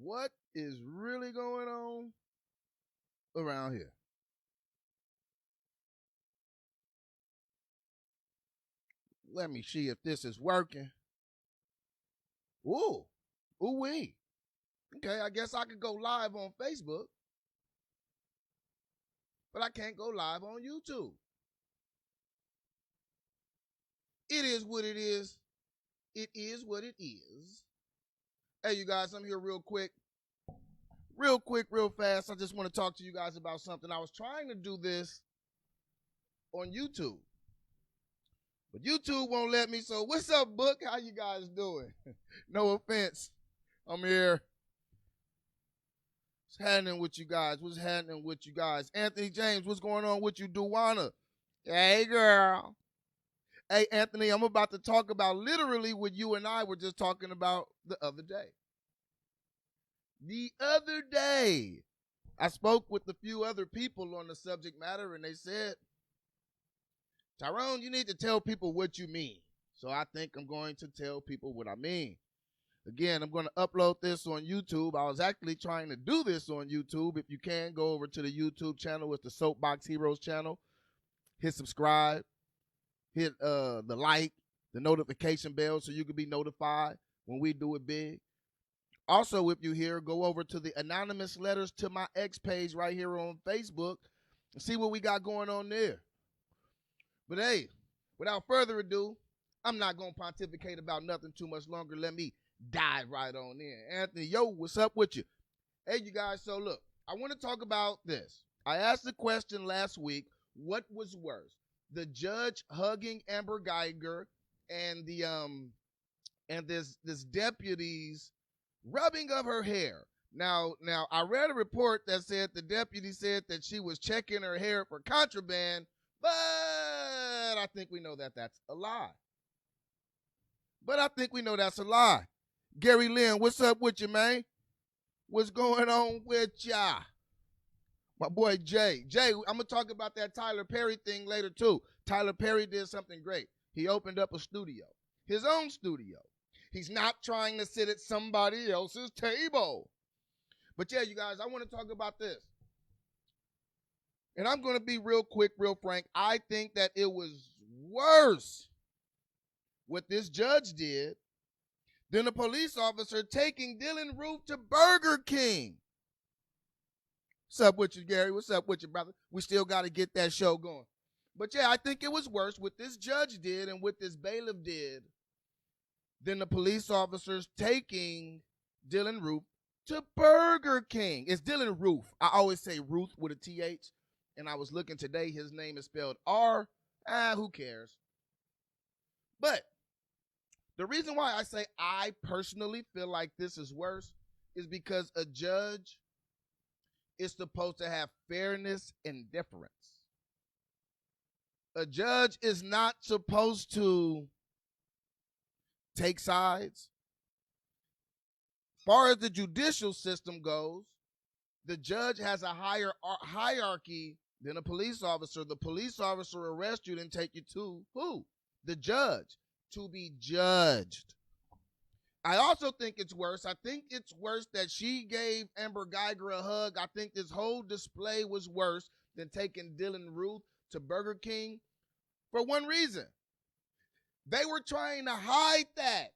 what is really going on around here. Let me see if this is working. Ooh, ooh wee. Okay, I guess I could go live on Facebook, but I can't go live on YouTube. It is what it is. It is what it is. Hey, you guys, I'm here real quick. Real quick, real fast. I just want to talk to you guys about something. I was trying to do this on YouTube, but YouTube won't let me. So what's up, Book? How you guys doing? No offense. I'm here. What's happening with you guys? What's happening with you guys? Anthony James, what's going on with you? Duwana. Hey, girl. Hey, Anthony, I'm about to talk about literally what you and I were just talking about the other day. The other day, I spoke with a few other people on the subject matter, and they said, Tyrone, you need to tell people what you mean. So I think I'm going to tell people what I mean. Again, I'm going to upload this on YouTube. I was actually trying to do this on YouTube. If you can, go over to the YouTube channel. It's the Soapbox Heroes channel. Hit subscribe. Hit the like, the notification bell so you can be notified when we do it big. Also, if you're here, go over to the Anonymous Letters to My Ex page right here on Facebook and see what we got going on there. But hey, without further ado, I'm not going to pontificate about nothing too much longer. Let me dive right on in. Anthony, yo, what's up with you? Hey, you guys, so look, I want to talk about this. I asked the question last week, what was worse? The judge hugging Amber Guyger and this deputy's rubbing of her hair. Now I read a report that said the deputy said that she was checking her hair for contraband, but I think we know that that's a lie. Gary Lynn, what's up with you, man? What's going on with ya? My boy Jay. Jay, I'm going to talk about that Tyler Perry thing later, too. Tyler Perry did something great. He opened up a studio, his own studio. He's not trying to sit at somebody else's table. But yeah, you guys, I want to talk about this. And I'm going to be real quick, real frank. I think that it was worse what this judge did than a police officer taking Dillan Roof to Burger King. What's up with you, Gary? What's up with you, brother? We still got to get that show going. But yeah, I think it was worse what this judge did and what this bailiff did than the police officers taking Dillan Roof to Burger King. It's Dillan Roof. I always say Ruth with a TH. And I was looking today, his name is spelled R. Who cares? But the reason why I say I personally feel like this is worse is because a judge is supposed to have fairness and deference. A judge is not supposed to take sides. As far as the judicial system goes, the judge has a higher hierarchy than a police officer. The police officer arrests you and take you to who? The judge, to be judged. I also think it's worse. I think it's worse that she gave Amber Guyger a hug. I think this whole display was worse than taking Dillan Roof to Burger King for one reason. They were trying to hide that.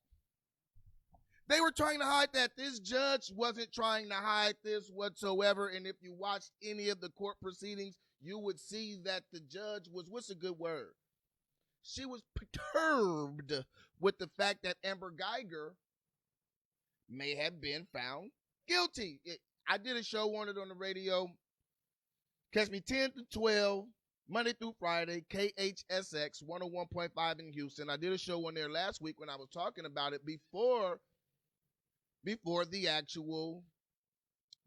This judge wasn't trying to hide this whatsoever. And if you watched any of the court proceedings, you would see that the judge was, what's a good word? She was perturbed with the fact that Amber Guyger may have been found guilty. I did a show on it on the radio. Catch me 10 to 12, Monday through Friday, KHSX 101.5 in Houston. I did a show on there last week when I was talking about it before the actual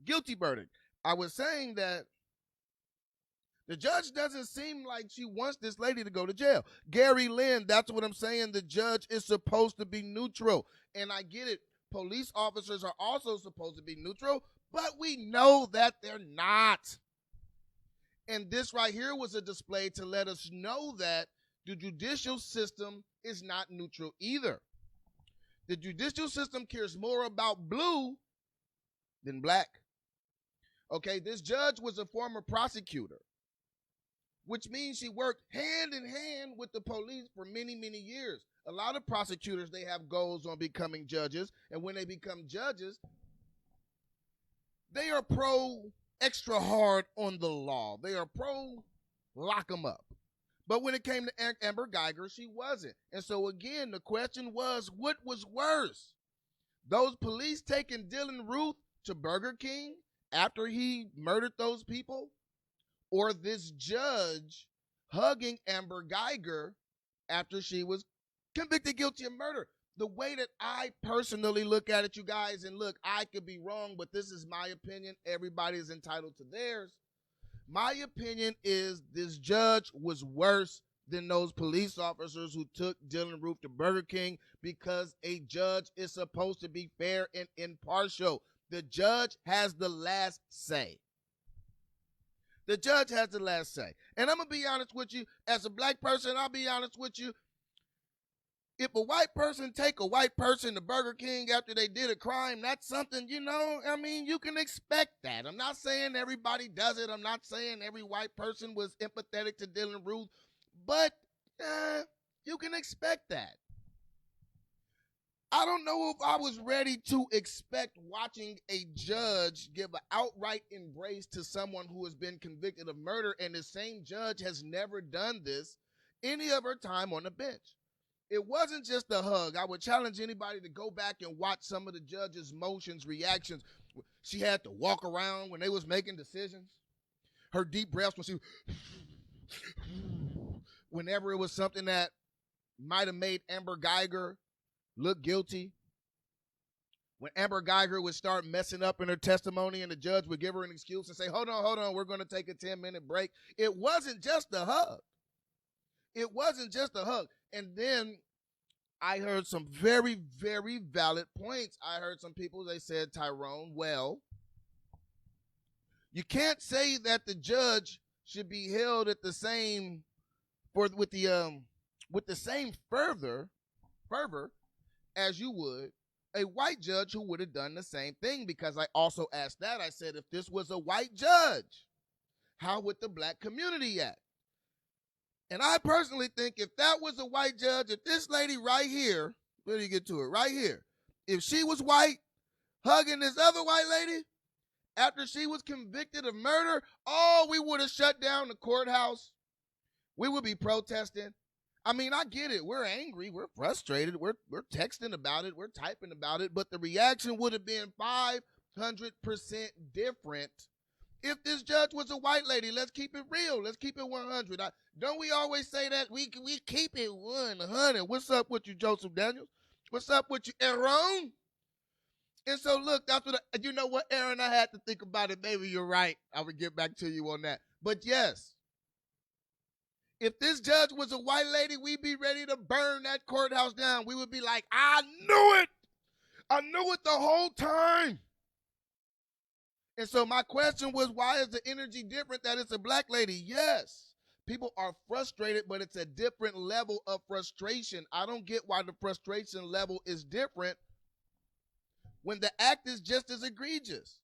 guilty verdict. I was saying that the judge doesn't seem like she wants this lady to go to jail. Gary Lynn, that's what I'm saying. The judge is supposed to be neutral. And I get it. Police officers are also supposed to be neutral, but we know that they're not. And this right here was a display to let us know that the judicial system is not neutral either. The judicial system cares more about blue than black. Okay, this judge was a former prosecutor, which means she worked hand in hand with the police for many, many years. A lot of prosecutors, they have goals on becoming judges, and when they become judges, they are pro extra hard on the law. They are pro lock them up. But when it came to Amber Guyger, she wasn't. And so again, the question was, what was worse? Those police taking Dillan Ruth to Burger King after he murdered those people? Or this judge hugging Amber Guyger after she was convicted guilty of murder? The way that I personally look at it, you guys, and look, I could be wrong, but this is my opinion. Everybody is entitled to theirs. My opinion is this judge was worse than those police officers who took Dillan Ruth to Burger King, because a judge is supposed to be fair and impartial. The judge has the last say. The judge has the last say. And I'm going to be honest with you. As a black person, I'll be honest with you. If a white person take a white person to Burger King after they did a crime, that's something, you can expect that. I'm not saying everybody does it. I'm not saying every white person was empathetic to Dillan Ruth, but you can expect that. I don't know if I was ready to expect watching a judge give an outright embrace to someone who has been convicted of murder, and the same judge has never done this any of her time on the bench. It wasn't just a hug. I would challenge anybody to go back and watch some of the judge's motions, reactions. She had to walk around when they was making decisions. Her deep breaths when she, whenever it was something that might have made Amber Guyger look guilty. When Amber Guyger would start messing up in her testimony and the judge would give her an excuse and say, hold on, we're going to take a 10-minute break. It wasn't just a hug. It wasn't just a hug. And then I heard some very, very valid points. I heard some people, they said, Tyrone, well, you can't say that the judge should be held at the same with the same fervor as you would a white judge who would have done the same thing, because I also asked that. I said, if this was a white judge, how would the black community act? And I personally think if that was a white judge, if this lady right here, where do you get to it? Right here. If she was white, hugging this other white lady after she was convicted of murder, we would have shut down the courthouse. We would be protesting. I mean, I get it. We're angry. We're frustrated. We're texting about it. We're typing about it. But the reaction would have been 500% different if this judge was a white lady. Let's keep it real. Let's keep it 100. Don't we always say that? We keep it 100. What's up with you, Joseph Daniels? What's up with you, Aaron? And so, look, that's what, you know what, Aaron, I had to think about it. Maybe you're right. I would get back to you on that. But yes, if this judge was a white lady, we'd be ready to burn that courthouse down. We would be like, I knew it. I knew it the whole time. And so my question was, why is the energy different that it's a black lady? Yes, people are frustrated, but it's a different level of frustration. I don't get why the frustration level is different when the act is just as egregious.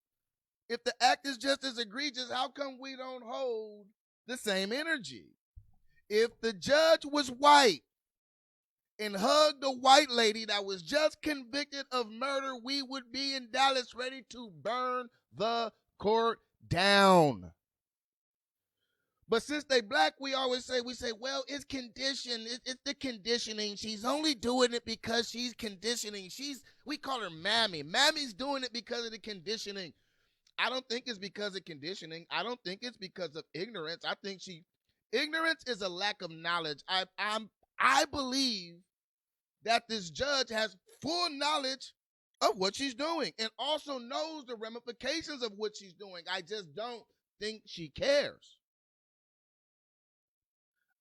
If the act is just as egregious, how come we don't hold the same energy? If the judge was white and hugged a white lady that was just convicted of murder, we would be in Dallas ready to burn the court down. But since they black, we say, well, it's conditioned. It's the conditioning. She's only doing it because she's conditioning. We call her Mammy. Mammy's doing it because of the conditioning. I don't think it's because of conditioning. I don't think it's because of ignorance. I think ignorance is a lack of knowledge. I believe that this judge has full knowledge of what she's doing and also knows the ramifications of what she's doing. I just don't think she cares.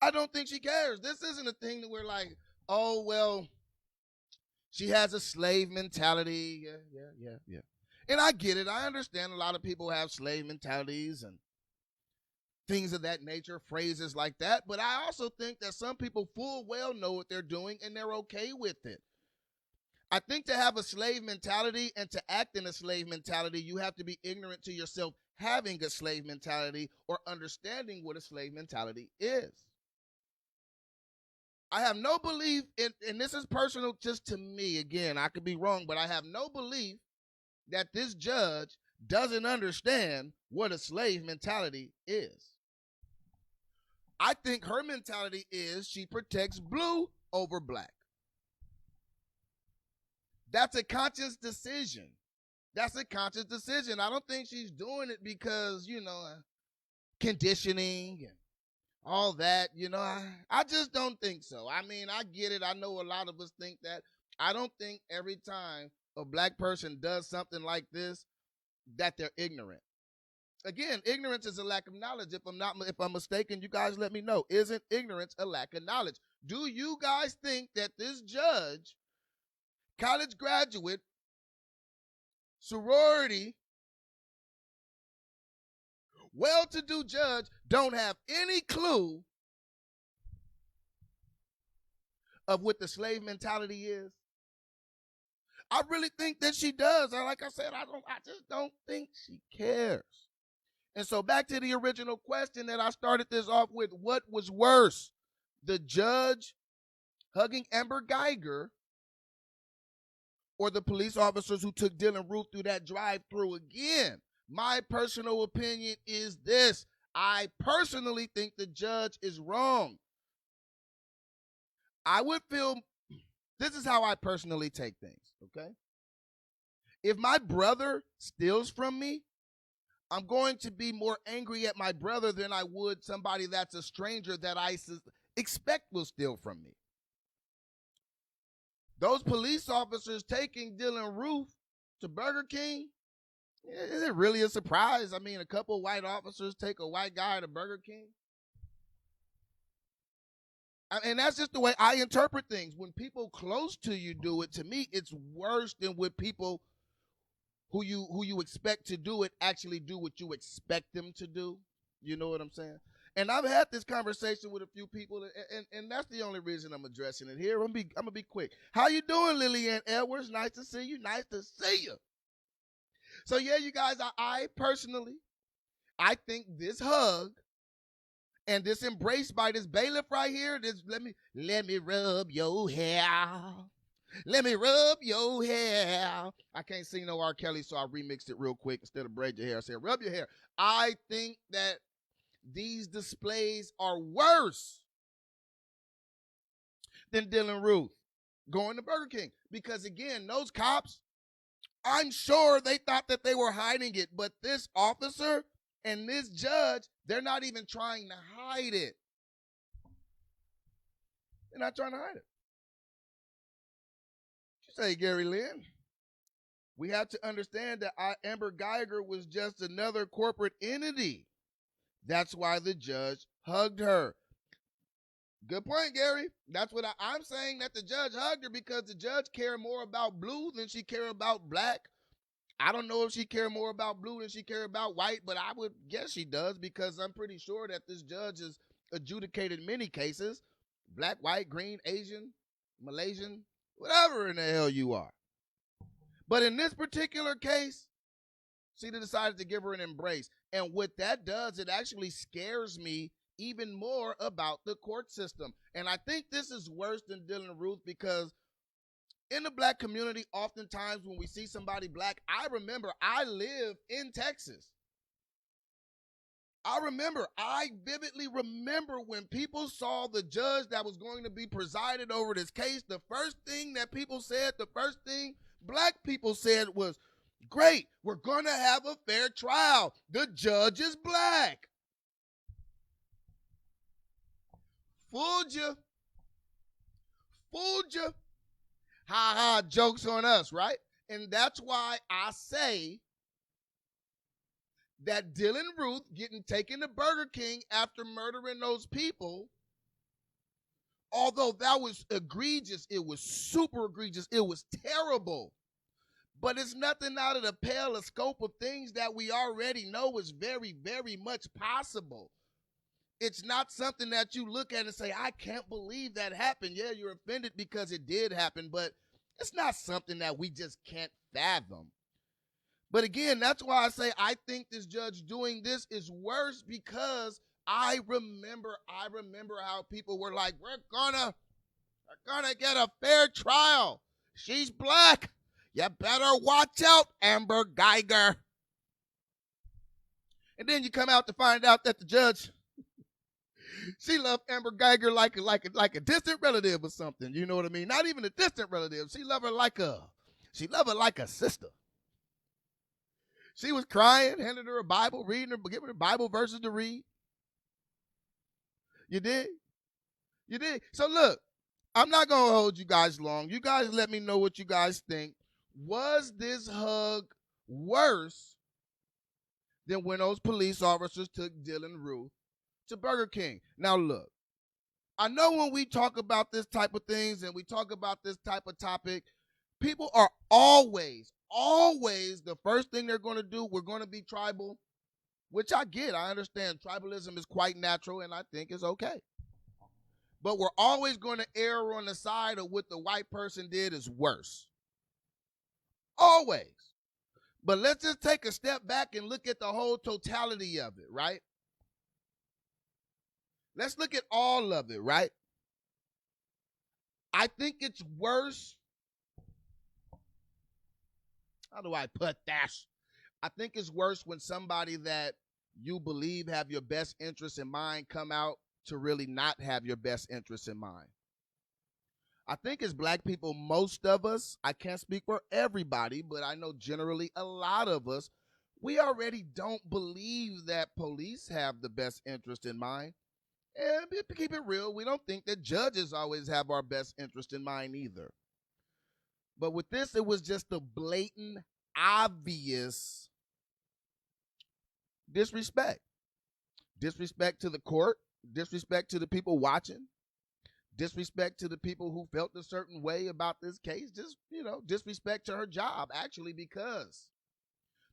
I don't think she cares. This isn't a thing that we're like, oh, well, she has a slave mentality. Yeah. And I get it. I understand a lot of people have slave mentalities and things of that nature, phrases like that. But I also think that some people full well know what they're doing and they're okay with it. I think to have a slave mentality and to act in a slave mentality, you have to be ignorant to yourself having a slave mentality or understanding what a slave mentality is. I have no belief in, and this is personal just to me. Again, I could be wrong, but I have no belief that this judge doesn't understand what a slave mentality is. I think her mentality is she protects blue over black. That's a conscious decision. That's a conscious decision. I don't think she's doing it because, conditioning and all that. I just don't think so. I mean, I get it. I know a lot of us think that. I don't think every time a black person does something like this that they're ignorant. Again, ignorance is a lack of knowledge. If I'm mistaken, you guys let me know. Isn't ignorance a lack of knowledge? Do you guys think that this judge, college graduate, sorority, well-to-do judge, don't have any clue of what the slave mentality is? I really think that she does. And like I said, I just don't think she cares. And so back to the original question that I started this off with, what was worse? The judge hugging Amber Guyger or the police officers who took Dillan Roof through that drive-through again? My personal opinion is this. I personally think the judge is wrong. I would feel, this is how I personally take things, okay? If my brother steals from me, I'm going to be more angry at my brother than I would somebody that's a stranger that I expect will steal from me. Those police officers taking Dillan Roof to Burger King, is it really a surprise? I mean, a couple of white officers take a white guy to Burger King. And that's just the way I interpret things. When people close to you do it, to me, it's worse than when people who you expect to do it actually do what you expect them to do. You know what I'm saying? And I've had this conversation with a few people, and that's the only reason I'm addressing it here. I'm gonna be quick. How you doing, Lillian Edwards? Nice to see you. Nice to see you. So yeah, you guys, I personally, I think this hug and this embrace by this bailiff right here, this let me rub your hair. Let me rub your hair. I can't sing no R. Kelly, so I remixed it real quick. Instead of braid your hair, I said rub your hair. I think that these displays are worse than Dillan Roof going to Burger King. Because again, those cops, I'm sure they thought that they were hiding it, but this officer and this judge, they're not even trying to hide it. They're not trying to hide it. You say, Gary Lynn, we have to understand that Amber Guyger was just another corporate entity. That's why the judge hugged her. Good point, Gary. That's what I'm saying, that the judge hugged her because the judge cared more about blue than she cared about black. I don't know if she cared more about blue than she cared about white, but I would guess she does because I'm pretty sure that this judge has adjudicated many cases. Black, white, green, Asian, Malaysian, whatever in the hell you are. But in this particular case, she decided to give her an embrace. And what that does, it actually scares me even more about the court system. And I think this is worse than Dillan Roof because in the black community, oftentimes when we see somebody black, I live in Texas. I vividly remember when people saw the judge that was going to be presided over this case, the first thing black people said was, great, we're going to have a fair trial. The judge is black. Fooled you. Ha ha, jokes on us, right? And that's why I say that Dillan Roof getting taken to Burger King after murdering those people, although that was egregious, it was super egregious, it was terrible. But it's nothing out of the pale of scope of things that we already know is very, very much possible. It's not something that you look at and say, I can't believe that happened. Yeah, you're offended because it did happen, but It's not something that we just can't fathom. But again, that's why I say I think this judge doing this is worse, because I remember how people were like, we're gonna get a fair trial. She's black. You better watch out, Amber Guyger. And then you come out to find out that the judge, she loved Amber Guyger like a distant relative or something. You know what I mean? Not even a distant relative. She loved her like a sister. She was crying, handed her a Bible, giving her Bible verses to read. You did? You did. So look, I'm not going to hold you guys long. You guys let me know what you guys think. Was this hug worse than when those police officers took Dillan Ruth to Burger King? Now look, I know when we talk about this type of things and we talk about this type of topic, people are always the first thing they're going to do, we're going to be tribal, which I get. I understand tribalism is quite natural and I think it's okay. But we're always going to err on the side of what the white person did is worse. Always. But let's just take a step back and look at the whole totality of it, right? Let's look at all of it, right? I think it's worse. How do I put that? I think it's worse when somebody that you believe have your best interests in mind come out to really not have your best interests in mind. I think as black people, most of us, I can't speak for everybody, but I know generally a lot of us, we already don't believe that police have the best interest in mind. And to keep it real, we don't think that judges always have our best interest in mind either. But with this, it was just a blatant, obvious disrespect. Disrespect to the court, disrespect to the people watching, disrespect to the people who felt a certain way about this case, just, disrespect to her job, actually, because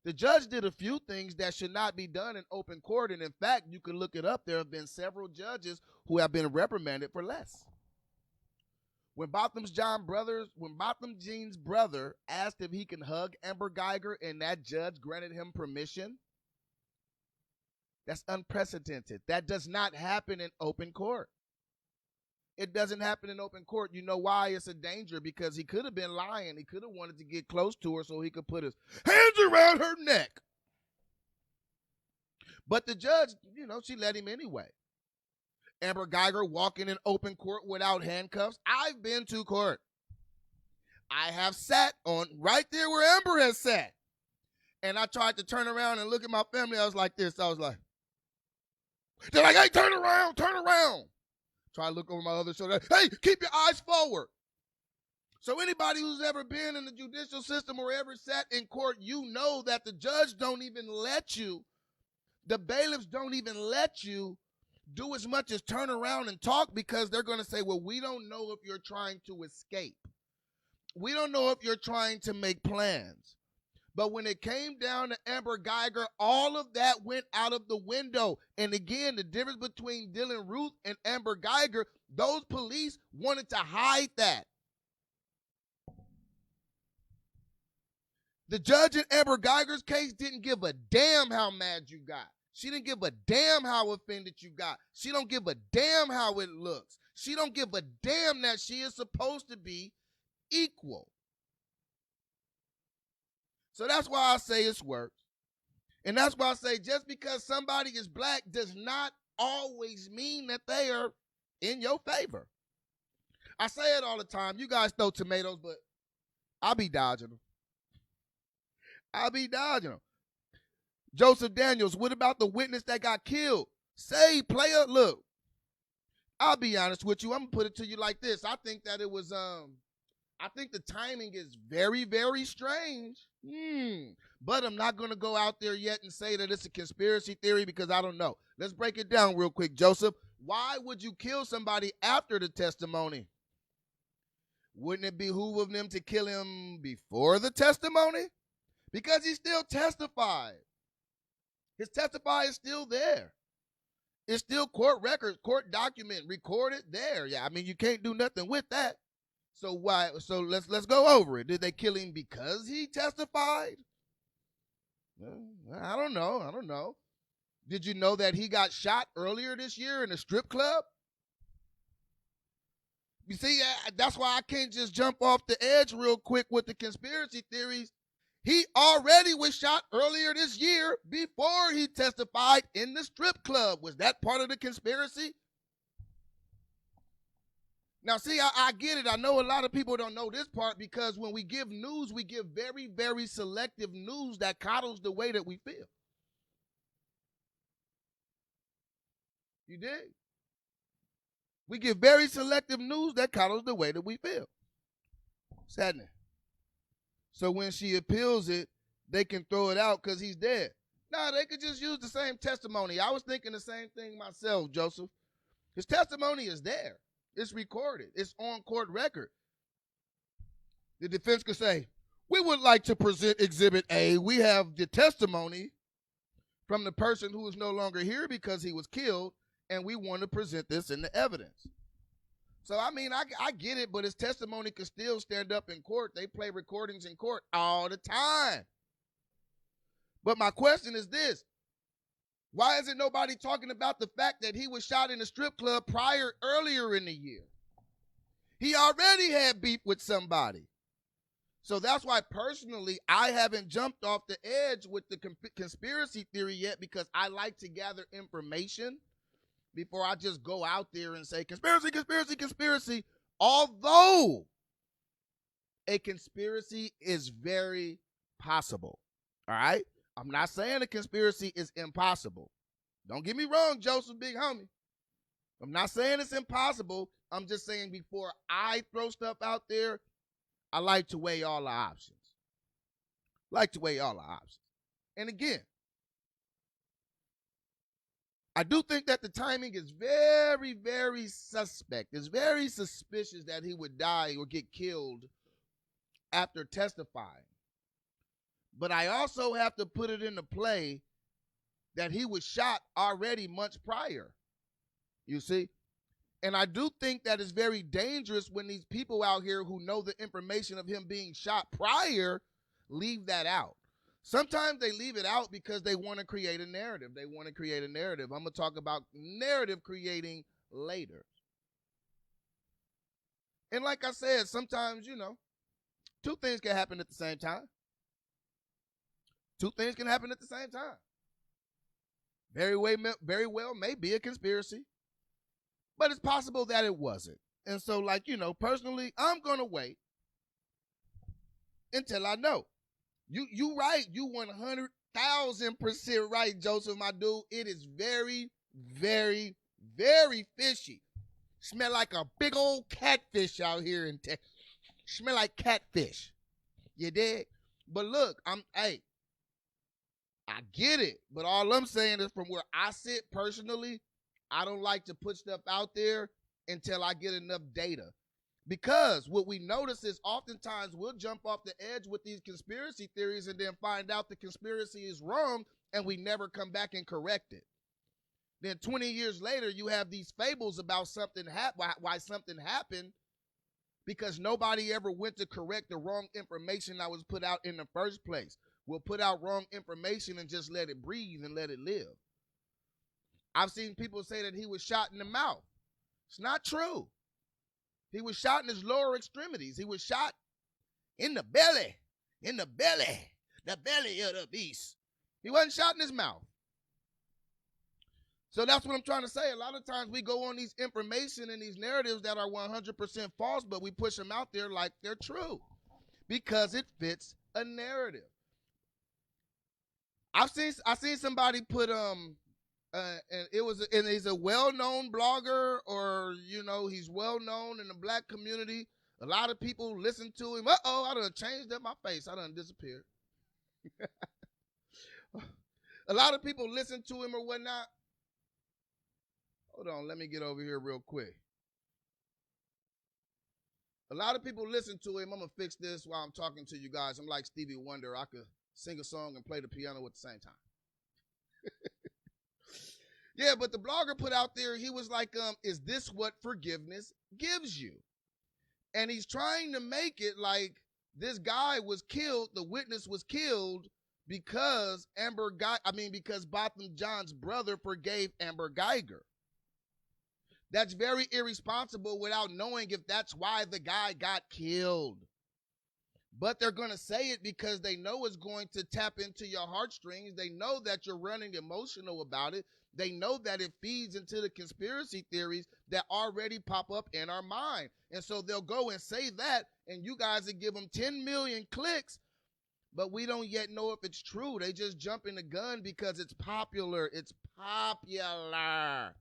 the judge did a few things that should not be done in open court. And in fact, you can look it up. There have been several judges who have been reprimanded for less. When Botham Jean's brother asked if he can hug Amber Guyger and that judge granted him permission, that's unprecedented. That does not happen in open court. It doesn't happen in open court. You know why? It's a danger, because he could have been lying. He could have wanted to get close to her so he could put his hands around her neck. But the judge, she let him anyway. Amber Guyger walking in open court without handcuffs. I've been to court. I have sat on right there where Amber has sat. And I tried to turn around and look at my family. I was like this. I was like, they're like, hey, turn around. Try to look over my other shoulder. Hey, keep your eyes forward. So anybody who's ever been in the judicial system or ever sat in court, you know that the judge don't even let you, the bailiffs don't even let you do as much as turn around and talk, because they're going to say, well, we don't know if you're trying to escape. We don't know if you're trying to make plans. But when it came down to Amber Guyger, all of that went out of the window. And again, the difference between Dillan Ruth and Amber Guyger, those police wanted to hide that. The judge in Amber Guyger's case didn't give a damn how mad you got. She didn't give a damn how offended you got. She don't give a damn how it looks. She don't give a damn that she is supposed to be equal. So that's why I say it's worse. And that's why I say just because somebody is black does not always mean that they are in your favor. I say it all the time. You guys throw tomatoes, but I'll be dodging them. Joseph Daniels, what about the witness that got killed? Say, player, look, I'll be honest with you. I'm going to put it to you like this. I think that it was, I think the timing is very, very strange. But I'm not going to go out there yet and say that it's a conspiracy theory, because I don't know. Let's break it down real quick, Joseph. Why would you kill somebody after the testimony? Wouldn't it behoove of them to kill him before the testimony? Because he still testified. His testify is still there. It's still court records, court document, recorded there. Yeah, I mean, you can't do nothing with that. So why? So let's go over it. Did they kill him because he testified? I don't know. I don't know. Did you know that he got shot earlier this year in a strip club? You see, that's why I can't just jump off the edge real quick with the conspiracy theories. He already was shot earlier this year before he testified in the strip club. Was that part of the conspiracy? Now, see, I get it. I know a lot of people don't know this part because when we give news, we give very, very selective news that coddles the way that we feel. You dig? We give very selective news that coddles the way that we feel. Saddening. So when she appeals it, they can throw it out because he's dead. No, they could just use the same testimony. I was thinking the same thing myself, Joseph. His testimony is there. It's recorded. It's on court record. The defense could say, we would like to present Exhibit A. We have the testimony from the person who is no longer here because he was killed, and we want to present this in the evidence. So, I mean, I get it, but his testimony could still stand up in court. They play recordings in court all the time. But my question is this. Why isn't nobody talking about the fact that he was shot in a strip club earlier in the year? He already had beef with somebody. So that's why personally I haven't jumped off the edge with the conspiracy theory yet because I like to gather information before I just go out there and say conspiracy, conspiracy, conspiracy. Although a conspiracy is very possible. All right? I'm not saying a conspiracy is impossible. Don't get me wrong, Joseph, big homie. I'm not saying it's impossible. I'm just saying before I throw stuff out there, I like to weigh all the options. And again, I do think that the timing is very, very suspect. It's very suspicious that he would die or get killed after testifying. But I also have to put it into play that he was shot already months prior. You see? And I do think that it's very dangerous when these people out here who know the information of him being shot prior leave that out. Sometimes they leave it out because they want to create a narrative. I'm going to talk about narrative creating later. And like I said, sometimes, two things can happen at the same time. Very well may be a conspiracy, but it's possible that it wasn't. And so, personally, I'm going to wait until I know. You right. You 100,000% right, Joseph, my dude. It is very, very, very fishy. Smell like a big old catfish out here in Texas. Smell like catfish. You dig? But look, I get it, but all I'm saying is from where I sit personally, I don't like to put stuff out there until I get enough data. Because what we notice is oftentimes we'll jump off the edge with these conspiracy theories and then find out the conspiracy is wrong and we never come back and correct it. Then 20 years later, you have these fables about why something happened because nobody ever went to correct the wrong information that was put out in the first place. We'll put out wrong information and just let it breathe and let it live. I've seen people say that he was shot in the mouth. It's not true. He was shot in his lower extremities. He was shot in the belly of the beast. He wasn't shot in his mouth. So that's what I'm trying to say. A lot of times we go on these information and these narratives that are 100% false, but we push them out there like they're true because it fits a narrative. I seen somebody put and he's a well-known blogger or he's well-known in the black community. A lot of people listen to him. I done changed up my face. I done disappeared. A lot of people listen to him or whatnot. Hold on, let me get over here real quick. A lot of people listen to him. I'm gonna fix this while I'm talking to you guys. I'm like Stevie Wonder. I could sing a song and play the piano at the same time. Yeah, but the blogger put out there, he was like, is this what forgiveness gives you? And he's trying to make it like this guy was killed, the witness was killed because because Botham Jean's brother forgave Amber Guyger. That's very irresponsible without knowing if that's why the guy got killed. But they're going to say it because they know it's going to tap into your heartstrings. They know that you're running emotional about it. They know that it feeds into the conspiracy theories that already pop up in our mind. And so they'll go and say that, and you guys will give them 10 million clicks, but we don't yet know if it's true. They just jump in the gun because it's popular. It's popular.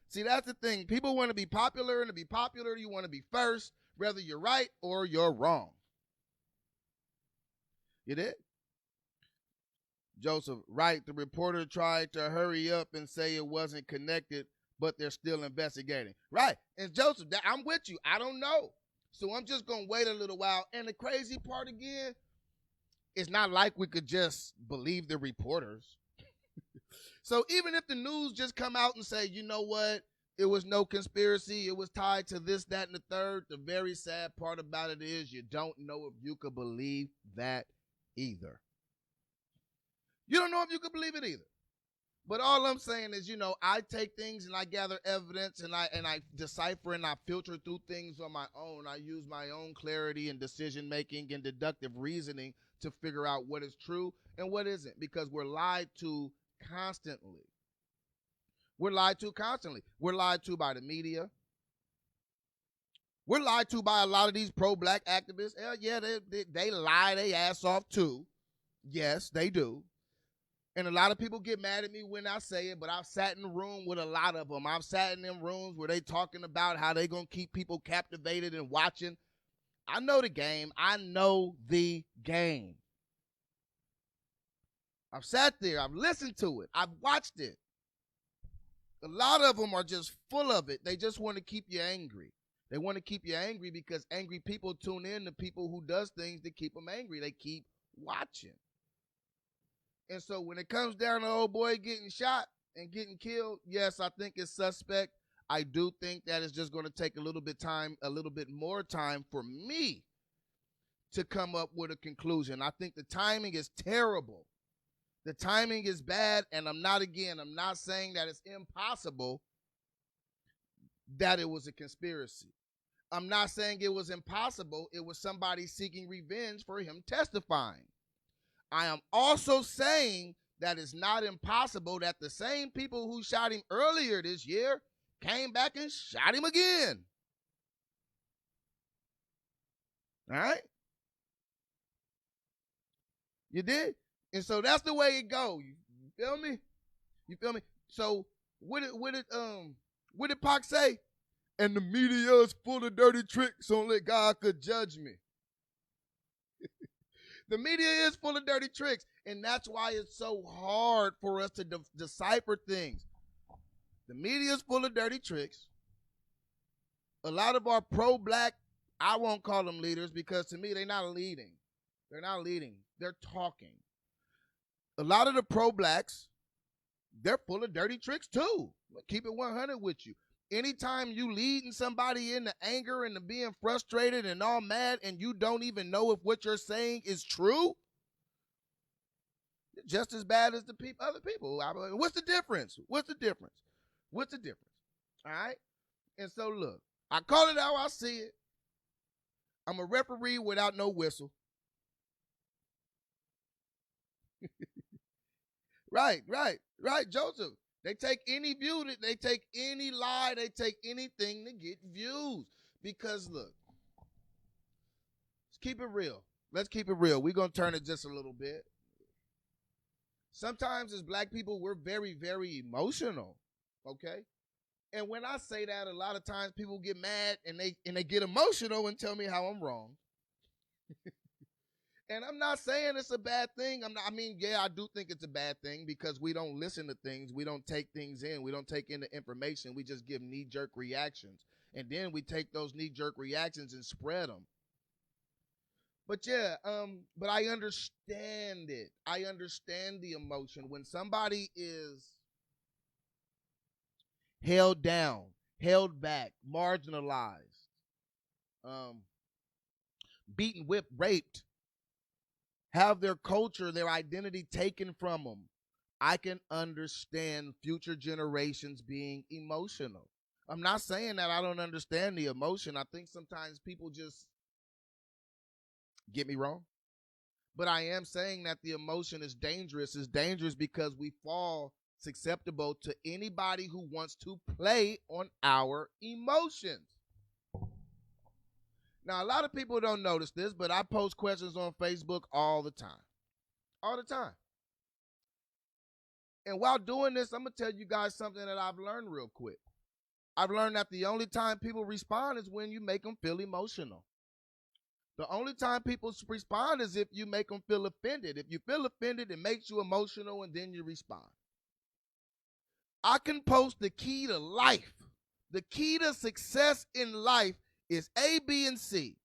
See, that's the thing. People want to be popular, and to be popular, you want to be first, whether you're right or you're wrong. You did? Joseph, right. The reporter tried to hurry up and say it wasn't connected, but they're still investigating. Right. And Joseph, I'm with you. I don't know. So I'm just going to wait a little while. And the crazy part again, it's not like we could just believe the reporters. So even if the news just come out and say, you know what, it was no conspiracy, it was tied to this, that, and the third, the very sad part about it is you don't know if you could believe that either. You don't know if you could believe it either. But all I'm saying is, I take things and I gather evidence and I decipher and I filter through things on my own. I use my own clarity and decision making and deductive reasoning to figure out what is true and what isn't, because we're lied to constantly. We're lied to constantly. We're lied to by the media. We're lied to by a lot of these pro-black activists. Hell yeah, they lie their ass off too. Yes, they do. And a lot of people get mad at me when I say it, but I've sat in the room with a lot of them. I've sat in them rooms where they talking about how they going to keep people captivated and watching. I know the game. I know the game. I've sat there. I've listened to it. I've watched it. A lot of them are just full of it. They just want to keep you angry. They want to keep you angry because angry people tune in to people who does things to keep them angry. They keep watching. And so when it comes down to old boy getting shot and getting killed, yes, I think it's suspect. I do think that it's just going to take a little bit more time for me to come up with a conclusion. I think the timing is terrible. The timing is bad, and I'm not saying that it's impossible that it was a conspiracy. I'm not saying it was impossible. It was somebody seeking revenge for him testifying. I am also saying that it's not impossible that the same people who shot him earlier this year came back and shot him again. All right? You did? And so that's the way it goes. You feel me? You feel me? So what did Pac say? And the media is full of dirty tricks, only God could judge me. The media is full of dirty tricks, and that's why it's so hard for us to decipher things. The media is full of dirty tricks. A lot of our pro-black, I won't call them leaders because to me they're not leading. They're not leading. They're talking. A lot of the pro-blacks, they're full of dirty tricks too. Keep it 100 with you. Anytime you leading somebody into anger and to being frustrated and all mad and you don't even know if what you're saying is true, you're just as bad as the other people. What's the difference? What's the difference? What's the difference? All right? And so look, I call it how I see it. I'm a referee without no whistle. Right, Joseph. They take any view, they take any lie, they take anything to get views. Because look, let's keep it real. Let's keep it real. We're going to turn it just a little bit. Sometimes as black people, we're very, very emotional. Okay? And when I say that, a lot of times people get mad and they get emotional and tell me how I'm wrong. And I'm not saying it's a bad thing. I do think it's a bad thing because we don't listen to things. We don't take things in. We don't take in the information. We just give knee-jerk reactions. And then we take those knee-jerk reactions and spread them. But yeah, but I understand it. I understand the emotion. When somebody is held down, held back, marginalized, um, beaten, whipped, raped, have their culture, their identity taken from them. I can understand future generations being emotional. I'm not saying that I don't understand the emotion. I think sometimes people just get me wrong. But I am saying that the emotion is dangerous. It's dangerous because we fall susceptible to anybody who wants to play on our emotions. Now, a lot of people don't notice this, but I post questions on Facebook all the time. All the time. And while doing this, I'm going to tell you guys something that I've learned real quick. I've learned that the only time people respond is when you make them feel emotional. The only time people respond is if you make them feel offended. If you feel offended, it makes you emotional and then you respond. I can post the key to life. The key to success in life is A, B, and C.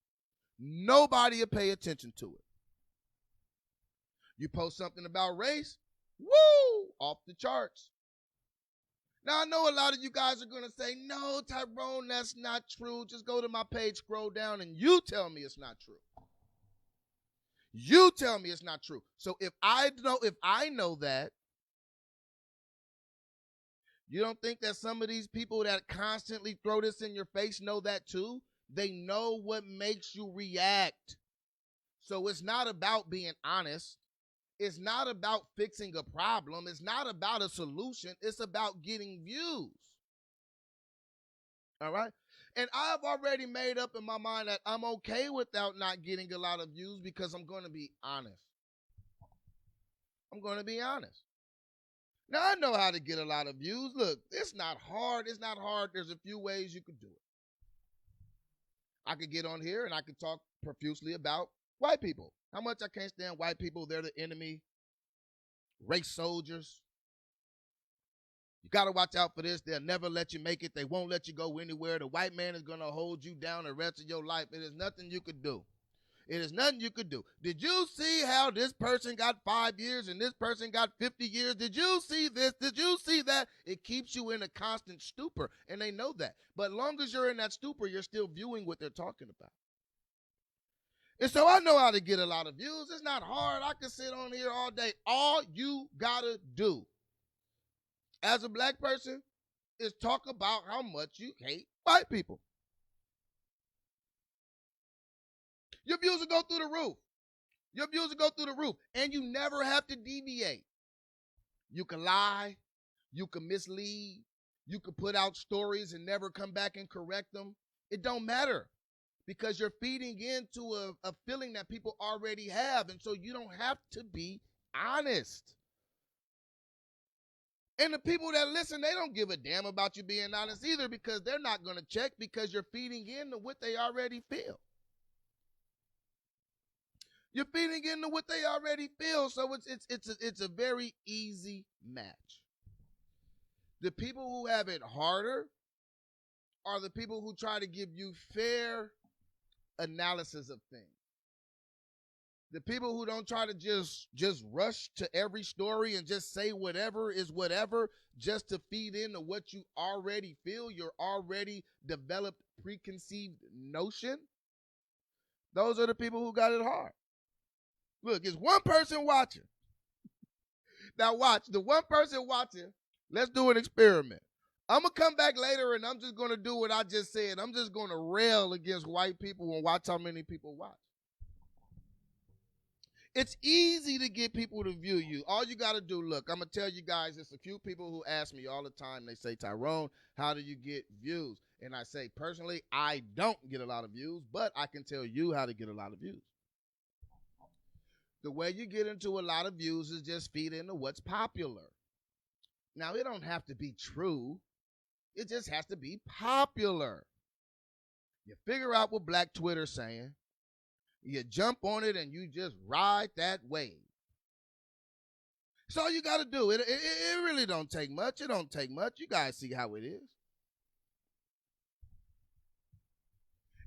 Nobody will pay attention to it. You post something about race, woo, off the charts. Now, I know a lot of you guys are going to say, no, Tyrone, that's not true. Just go to my page, scroll down, and you tell me it's not true. You tell me it's not true. So if I know that, you don't think that some of these people that constantly throw this in your face know that too? They know what makes you react. So it's not about being honest. It's not about fixing a problem. It's not about a solution. It's about getting views. All right? And I've already made up in my mind that I'm okay without not getting a lot of views because I'm going to be honest. I'm going to be honest. Now, I know how to get a lot of views. Look, it's not hard. It's not hard. There's a few ways you could do it. I could get on here and I could talk profusely about white people. How much I can't stand white people. They're the enemy. Race soldiers. You got to watch out for this. They'll never let you make it. They won't let you go anywhere. The white man is going to hold you down the rest of your life. It is nothing you could do. It is nothing you could do. Did you see how this person got 5 years and this person got 50 years? Did you see this? Did you see that? It keeps you in a constant stupor, and they know that. But long as you're in that stupor, you're still viewing what they're talking about. And so I know how to get a lot of views. It's not hard. I can sit on here all day. All you got to do as a black person is talk about how much you hate white people. Your views will go through the roof. Your views will go through the roof. And you never have to deviate. You can lie. You can mislead. You can put out stories and never come back and correct them. It don't matter because you're feeding into a feeling that people already have. And so you don't have to be honest. And the people that listen, they don't give a damn about you being honest either because they're not going to check because you're feeding into what they already feel. You're feeding into what they already feel, so it's a very easy match. The people who have it harder are the people who try to give you fair analysis of things. The people who don't try to just rush to every story and just say whatever is whatever just to feed into what you already feel, your already developed preconceived notion. Those are the people who got it hard. Look, it's one person watching. Now watch, the one person watching, let's do an experiment. I'm going to come back later and I'm just going to do what I just said. I'm just going to rail against white people and watch how many people watch. It's easy to get people to view you. All you got to do, look, I'm going to tell you guys, it's a few people who ask me all the time. They say, Tyrone, how do you get views? And I say, personally, I don't get a lot of views, but I can tell you how to get a lot of views. The way you get into a lot of views is just feed into what's popular. Now, it don't have to be true. It just has to be popular. You figure out what Black Twitter's saying. You jump on it and you just ride that wave. That's all you got to do. It really don't take much. It don't take much. You guys see how it is.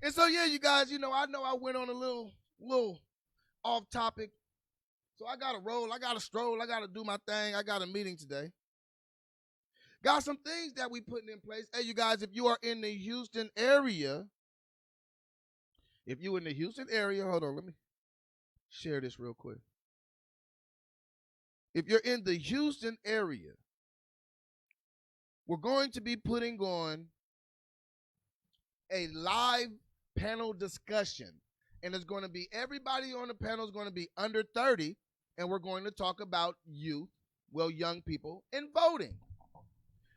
And so, yeah, you guys, I know I went on a little off topic. So I got to roll. I got to stroll. I got to do my thing. I got a meeting today. Got some things that we putting in place. Hey, you guys, if you are in the Houston area, If you in the Houston area, hold on, let me share this real quick. If you're in the Houston area, we're going to be putting on a live panel discussion. And it's going to be, everybody on the panel is going to be under 30, and we're going to talk about youth, well, young people, and voting.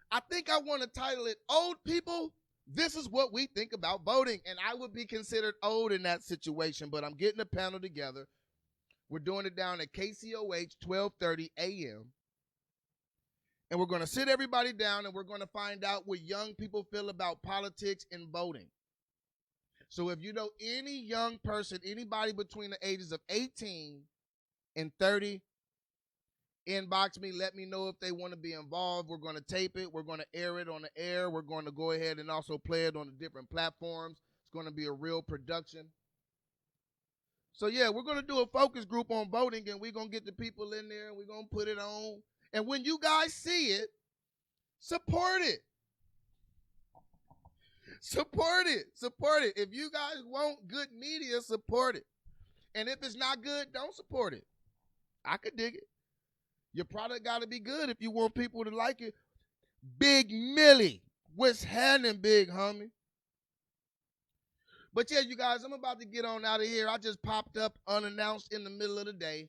I think I want to title it Old People, This is What We Think About Voting. And I would be considered old in that situation, but I'm getting a panel together. We're doing it down at KCOH, 1230 a.m. And we're going to sit everybody down, and we're going to find out what young people feel about politics and voting. So if you know any young person, anybody between the ages of 18 and 30, inbox me, let me know if they want to be involved. We're going to tape it. We're going to air it on the air. We're going to go ahead and also play it on the different platforms. It's going to be a real production. So, yeah, we're going to do a focus group on voting, and we're going to get the people in there, and we're going to put it on. And when you guys see it, support it. Support it. Support it. If you guys want good media, support it. And if it's not good, don't support it. I could dig it. Your product got to be good if you want people to like it. Big Millie. What's happening, big homie? But, yeah, you guys, I'm about to get on out of here. I just popped up unannounced in the middle of the day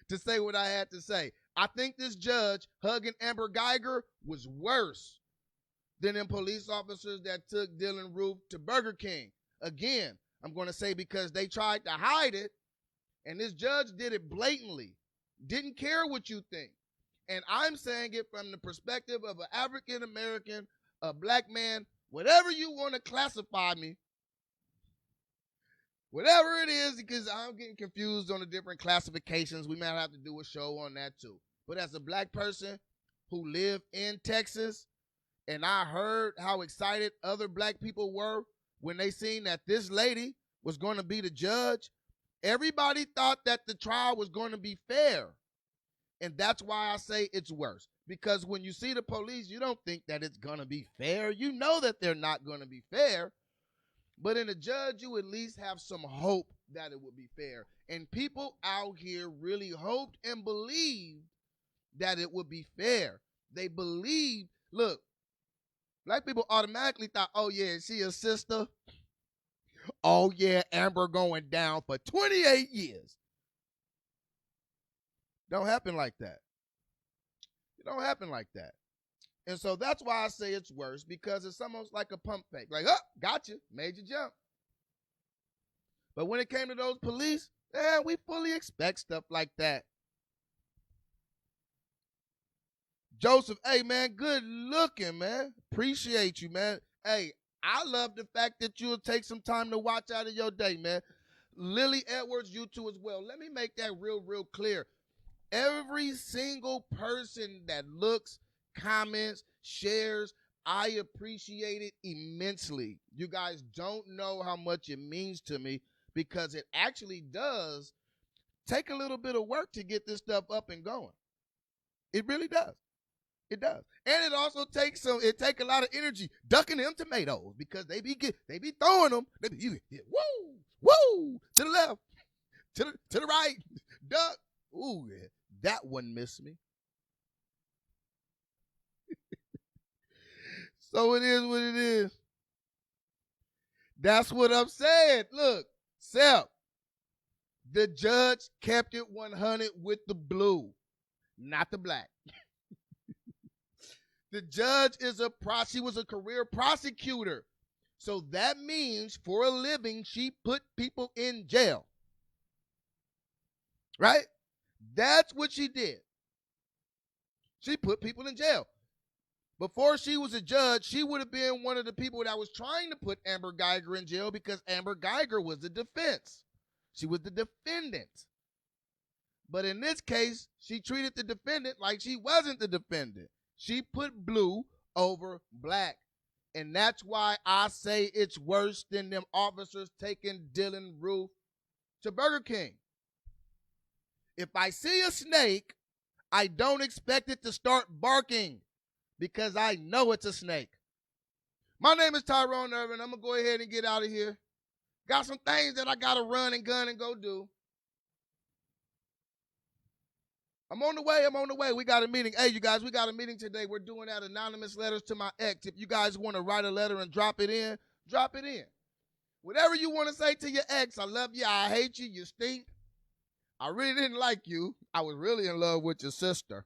to say what I had to say. I think this judge hugging Amber Guyger was worse than them police officers that took Dillan Roof to Burger King. Again, I'm going to say because they tried to hide it, and this judge did it blatantly. Didn't care what you think. And I'm saying it from the perspective of an African-American, a black man, whatever you want to classify me, whatever it is, because I'm getting confused on the different classifications. We might have to do a show on that too. But as a black person who live in Texas, and I heard how excited other black people were when they seen that this lady was going to be the judge. Everybody thought that the trial was going to be fair. And that's why I say it's worse. Because when you see the police, you don't think that it's going to be fair. You know that they're not going to be fair. But in a judge, you at least have some hope that it would be fair. And people out here really hoped and believed that it would be fair. They believed, look, black people automatically thought, oh, yeah, she a sister? Oh, yeah, Amber going down for 28 years. Don't happen like that. It don't happen like that. And so that's why I say it's worse, because it's almost like a pump fake. Like, oh, gotcha, made you jump. But when it came to those police, we fully expect stuff like that. Joseph, hey, man, good looking, man. Appreciate you, man. Hey, I love the fact that you'll take some time to watch out of your day, man. Lily Edwards, you too as well. Let me make that real clear. Every single person that looks, comments, shares, I appreciate it immensely. You guys don't know how much it means to me, because it actually does take a little bit of work to get this stuff up and going. It really does. It does. And it also takes a lot of energy ducking them tomatoes, because they be throwing them. They be, woo, to the left, to the right, duck. Ooh, yeah, that one missed me. So it is what it is. That's what I'm saying. Look, Seth, the judge kept it 100 with the blue, not the black. The judge she was a career prosecutor. So that means for a living, she put people in jail. Right? That's what she did. She put people in jail. Before she was a judge, she would have been one of the people that was trying to put Amber Guyger in jail, because Amber Guyger was the defense. She was the defendant. But in this case, she treated the defendant like she wasn't the defendant. She put blue over black. And that's why I say it's worse than them officers taking Dillan Roof to Burger King. If I see a snake, I don't expect it to start barking, because I know it's a snake. My name is Tyrone Irvin. I'm going to go ahead and get out of here. Got some things that I got to run and gun and go do. I'm on the way. We got a meeting. Hey, you guys, we got a meeting today. We're doing that anonymous letters to my ex. If you guys want to write a letter and drop it in, drop it in. Whatever you want to say to your ex, I love you, I hate you, you stink. I really didn't like you. I was really in love with your sister.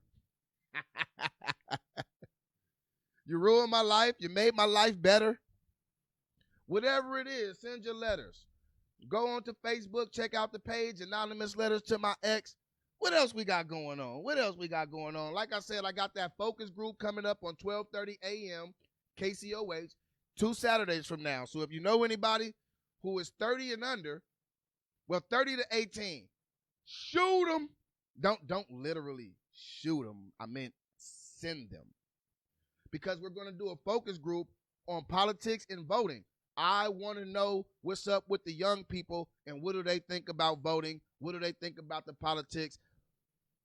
You ruined my life. You made my life better. Whatever it is, send your letters. Go on to Facebook, check out the page, Anonymous Letters to My Ex. What else we got going on? Like I said, I got that focus group coming up on 12:30 a.m. KCOH 2 Saturdays from now. So if you know anybody who is 30 and under, well, 30 to 18, shoot them. Don't literally shoot them. I meant send them. Because we're going to do a focus group on politics and voting. I want to know what's up with the young people and what do they think about voting? What do they think about the politics?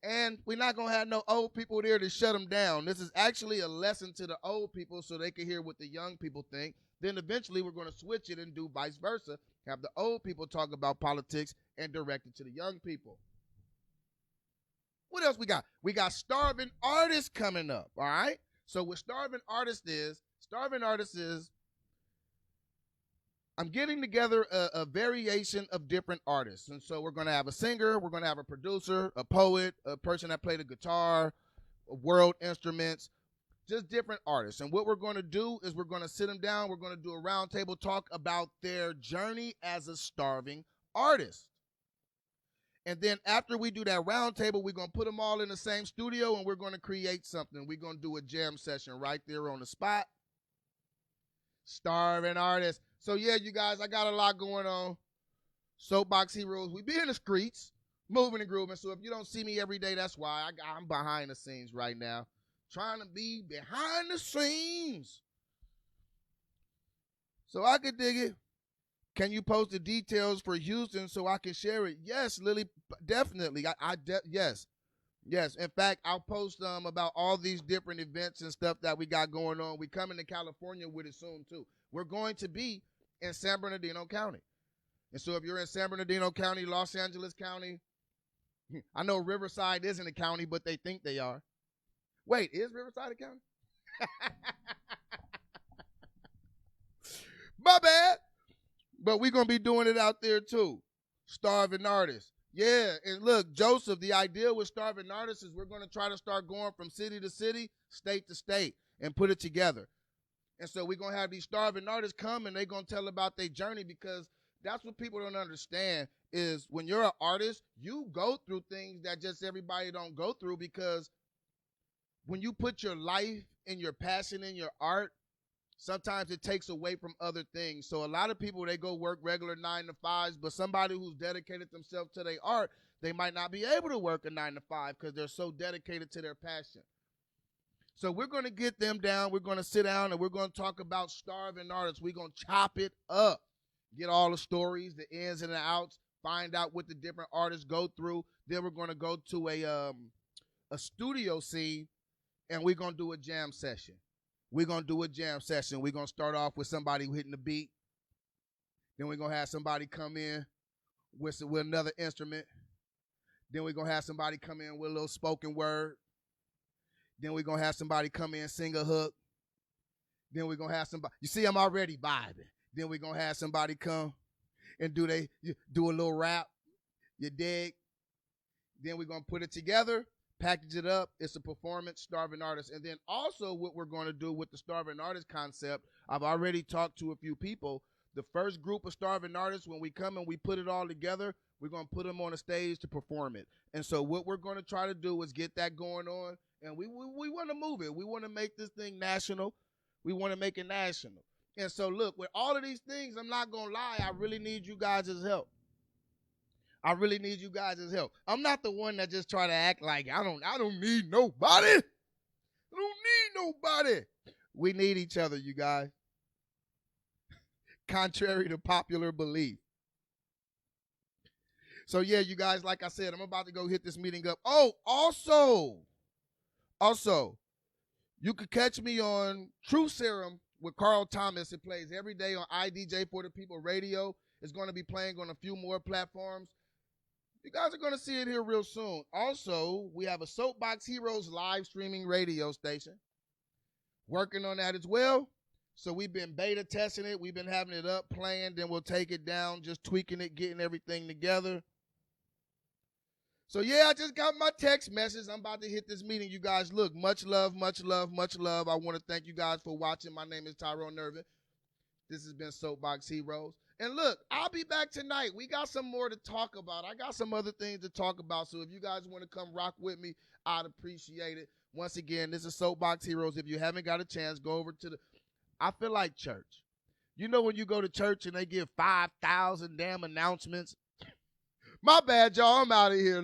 And we're not going to have no old people there to shut them down. This is actually a lesson to the old people so they can hear what the young people think. Then eventually we're going to switch it and do vice versa. Have the old people talk about politics and direct it to the young people. What else we got? We got Starving Artists coming up, all right? So what Starving Artists is, I'm getting together a variation of different artists. And so we're going to have a singer, we're going to have a producer, a poet, a person that played a guitar, world instruments, just different artists. And what we're going to do is we're going to sit them down. We're going to do a roundtable talk about their journey as a starving artist. And then after we do that roundtable, we're going to put them all in the same studio and we're going to create something. We're going to do a jam session right there on the spot. Starving artists. So, yeah, you guys, I got a lot going on. Soapbox Heroes. We be in the streets, moving and grooving. So if you don't see me every day, that's why. I'm behind the scenes right now. Trying to be behind the scenes. So I could dig it. Can you post the details for Houston so I can share it? Yes, Lily, definitely. Yes. Yes. In fact, I'll post about all these different events and stuff that we got going on. We coming to California with it soon, too. We're going to be in San Bernardino County. And so if you're in San Bernardino County, Los Angeles County, I know Riverside isn't a county, but they think they are. Wait, is Riverside a county? My bad. But we're going to be doing it out there, too. Starving Artists. Yeah, and look, Joseph, the idea with Starving Artists is we're going to try to start going from city to city, state to state, and put it together. And so we're going to have these starving artists come, and they're going to tell about their journey, because that's what people don't understand is when you're an artist, you go through things that just everybody don't go through, because when you put your life and your passion in your art, sometimes it takes away from other things. So a lot of people, they go work regular 9 to 5s, but somebody who's dedicated themselves to their art, they might not be able to work a 9 to 5 because they're so dedicated to their passion. So we're going to get them down. We're going to sit down and we're going to talk about starving artists. We're going to chop it up, get all the stories, the ins and the outs, find out what the different artists go through. Then we're going to go to a studio scene, and we're going to do a jam session. We're going to do a jam session. We're going to start off with somebody hitting the beat. Then we're going to have somebody come in with another instrument. Then we're going to have somebody come in with a little spoken word. Then we're going to have somebody come in, sing a hook. Then we're going to have somebody, you see, I'm already vibing. Then we're going to have somebody come and do a little rap. You dig? Then we're going to put it together, package it up. It's a performance, starving artist. And then also what we're going to do with the starving artist concept, I've already talked to a few people. The first group of starving artists, when we come and we put it all together, we're going to put them on a stage to perform it. And so what we're going to try to do is get that going on. And we want to move it. We want to make this thing national. We want to make it national. And so, look, with all of these things, I'm not going to lie, I really need you guys' help. I really need you guys' help. I'm not the one that just try to act like I don't need nobody. I don't need nobody. We need each other, you guys. Contrary to popular belief. So, yeah, you guys, like I said, I'm about to go hit this meeting up. Oh, also, you could catch me on True Serum with Carl Thomas. It plays every day on IDJ for the People Radio. It's going to be playing on a few more platforms. You guys are going to see it here real soon. Also, we have a Soapbox Heroes live streaming radio station. Working on that as well. So we've been beta testing it. We've been having it up, playing. Then we'll take it down, just tweaking it, getting everything together. So, yeah, I just got my text message. I'm about to hit this meeting. You guys, look, much love, much love, much love. I want to thank you guys for watching. My name is Tyrone Nervin. This has been Soapbox Heroes. And look, I'll be back tonight. We got some more to talk about. I got some other things to talk about. So if you guys want to come rock with me, I'd appreciate it. Once again, this is Soapbox Heroes. If you haven't got a chance, go over to I feel like church. You know when you go to church and they give 5,000 damn announcements? My bad, y'all. I'm out of here.